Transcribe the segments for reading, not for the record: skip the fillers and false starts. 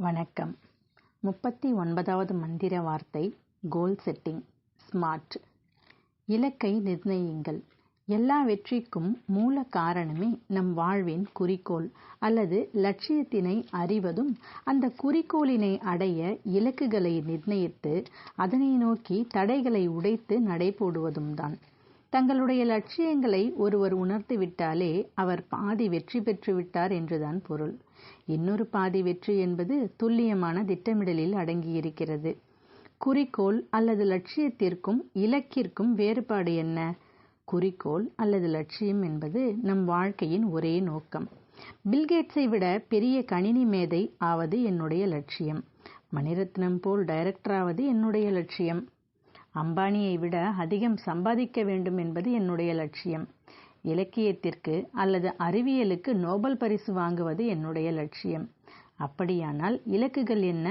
வணக்கம். 39வது மந்திர வார்த்தை கோல் செட்டிங். ஸ்மார்ட். இலக்கை நிர்ணயியுங்கள். எல்லா வெற்றிக்கும் மூல காரணமே நம் வாழ்வின் குறிக்கோள் அல்லது லட்சியத்தினை அறிவதும், அந்த குறிக்கோளினை அடைய இலக்குகளை நிர்ணயித்து அதனை நோக்கி தடைகளை உடைத்து நடைபோடுவதும் தான். தங்களுடைய லட்சியங்களை ஒருவர் உணர்ந்துவிட்டாலே அவர் பாதி வெற்றி பெற்று விட்டார் என்றுதான் பொருள். இன்னொரு பாதி வெற்றி என்பது துல்லியமான திட்டமிடலில் அடங்கியிருக்கிறது. குறிக்கோள் அல்லது லட்சியத்திற்கும் இலக்கிற்கும் வேறுபாடு என்ன? குறிக்கோள் அல்லது லட்சியம் என்பது நம் வாழ்க்கையின் ஒரே நோக்கம். பில்கேட்ஸை விட பெரிய கணினி மேதை ஆவது என்னுடைய லட்சியம். மணிரத்னம் போல் டைரக்டர் ஆவது என்னுடைய லட்சியம். அம்பானியை விட அதிகம் சம்பாதிக்க வேண்டும் என்பது என்னுடைய லட்சியம். இலக்கியத்திற்கு அல்லது அறிவியலுக்கு நோபல் பரிசு வாங்குவது என்னுடைய லட்சியம். அப்படியானால் இலக்குகள் என்ன?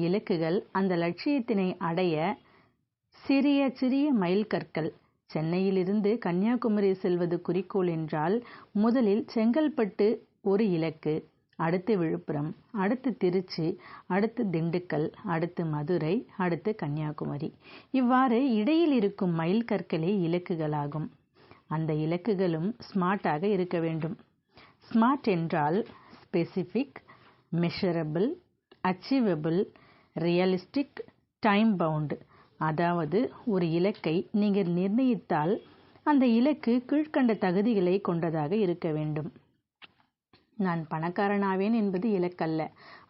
இலக்குகள் அந்த லட்சியத்தினை அடைய சிறிய சிறிய மைல்கற்கள். சென்னையிலிருந்து கன்னியாகுமரி செல்வது குறிக்கோள் என்றால், முதலில் செங்கல்பட்டு ஒரு இலக்கு, அடுத்து விழுப்புரம், அடுத்து திருச்சி, அடுத்து திண்டுக்கல், அடுத்து மதுரை, அடுத்து கன்னியாகுமரி. இவ்வாறு இடையில் இருக்கும் மைல்கற்களே இலக்குகளாகும். அந்த இலக்குகளும் ஸ்மார்ட்டாக இருக்க வேண்டும். ஸ்மார்ட் என்றால் specific, measurable, achievable, realistic, time bound. அதாவது ஒரு இலக்கை நீங்கள் நிர்ணயித்தால் அந்த இலக்கு கீழ்க்கண்ட தகுதிகளை கொண்டதாக இருக்க வேண்டும். நான் பணக்காரனாவேன் என்பது இலக்கல்ல,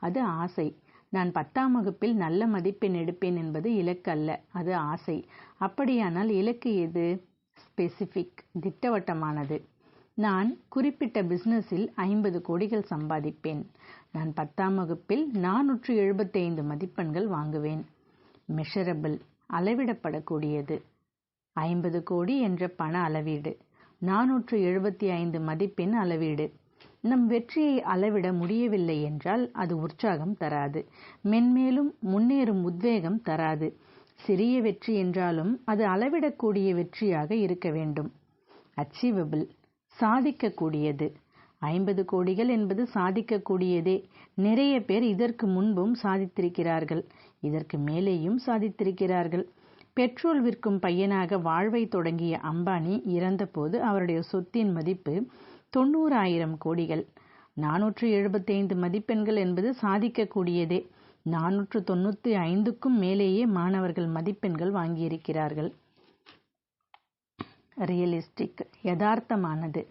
அது ஆசை. நான் 10ஆம் வகுப்பில் நல்ல மதிப்பெண் எடுப்பேன் என்பது இலக்கல்ல, அது ஆசை. அப்படியானால் இலக்கு எது? ஸ்பெசிஃபிக், திட்டவட்டமானது. நான் குறிப்பிட்ட பிசினஸில் 50 கோடிகள் சம்பாதிப்பேன். நான் 10ஆம் வகுப்பில் 475 மதிப்பெண்கள் வாங்குவேன். மெஷரபிள், அளவிடப்படக்கூடியது. 50 கோடி என்ற பண அளவீடு, 475 மதிப்பெண் அளவீடு. நம் வெற்றியை அளவிட முடியவில்லை என்றால் அது உற்சாகம் தராது, மென்மேலும் முன்னேறும் உத்வேகம் தராது. சிறிய வெற்றி என்றாலும் அது அளவிடக்கூடிய வெற்றியாக இருக்க வேண்டும். அச்சீவபிள், சாதிக்கக்கூடியது. 50 கோடிகள் என்பது சாதிக்கக்கூடியதே. நிறைய பேர் இதற்கு முன்பும் சாதித்திருக்கிறார்கள், இதற்கு மேலேயும் சாதித்திருக்கிறார்கள். பெட்ரோல் விற்கும் பையனாக வாழ்வை தொடங்கிய அம்பானி இறந்தபோது அவருடைய சொத்தின் மதிப்பு 90,000 கோடிகள். 475 மதிப்பெண்கள் என்பது சாதிக்கக்கூடியதே. 495க்கும் மேலேயே மாணவர்கள் மதிப்பெண்கள் வாங்கியிருக்கிறார்கள். ரியலிஸ்டிக், யதார்த்தமானது.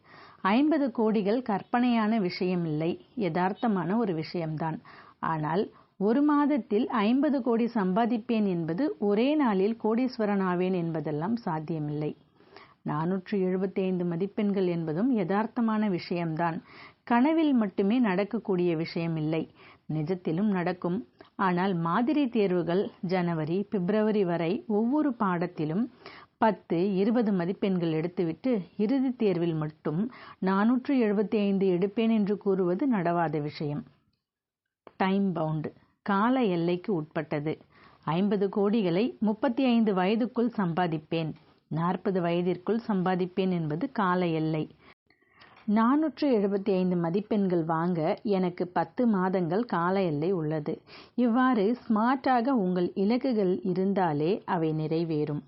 50 கோடிகள் கற்பனையான விஷயம் இல்லை, யதார்த்தமான ஒரு விஷயம்தான். ஆனால் ஒரு மாதத்தில் 50 கோடி சம்பாதிப்பேன் என்பது, ஒரே நாளில் கோடீஸ்வரன் ஆவேன் என்பதெல்லாம் சாத்தியமில்லை. 475 மதிப்பெண்கள் என்பதும் யதார்த்தமான விஷயம்தான். கனவில் மட்டுமே நடக்கக்கூடிய விஷயம் இல்லை, நிஜத்திலும் நடக்கும். ஆனால் மாதிரி தேர்வுகள் ஜனவரி, பிப்ரவரி வரை ஒவ்வொரு பாடத்திலும் 10, 20 மதிப்பெண்கள் எடுத்துவிட்டு இறுதி தேர்வில் மட்டும் 475 எடுப்பேன் என்று கூறுவது நடவாத விஷயம். டைம் பவுண்ட், கால எல்லைக்கு உட்பட்டது. 50 கோடிகளை 35 வயதுக்குள் சம்பாதிப்பேன், 40 வயதிற்குள் சம்பாதிப்பேன் என்பது கால எல்லை. 475 மதிப்பெண்கள் வாங்க எனக்கு 10 மாதங்கள் கால எல்லை உள்ளது. இவ்வாறு ஸ்மார்ட்டாக உங்கள் இலக்குகள் இருந்தாலே அவை நிறைவேறும்.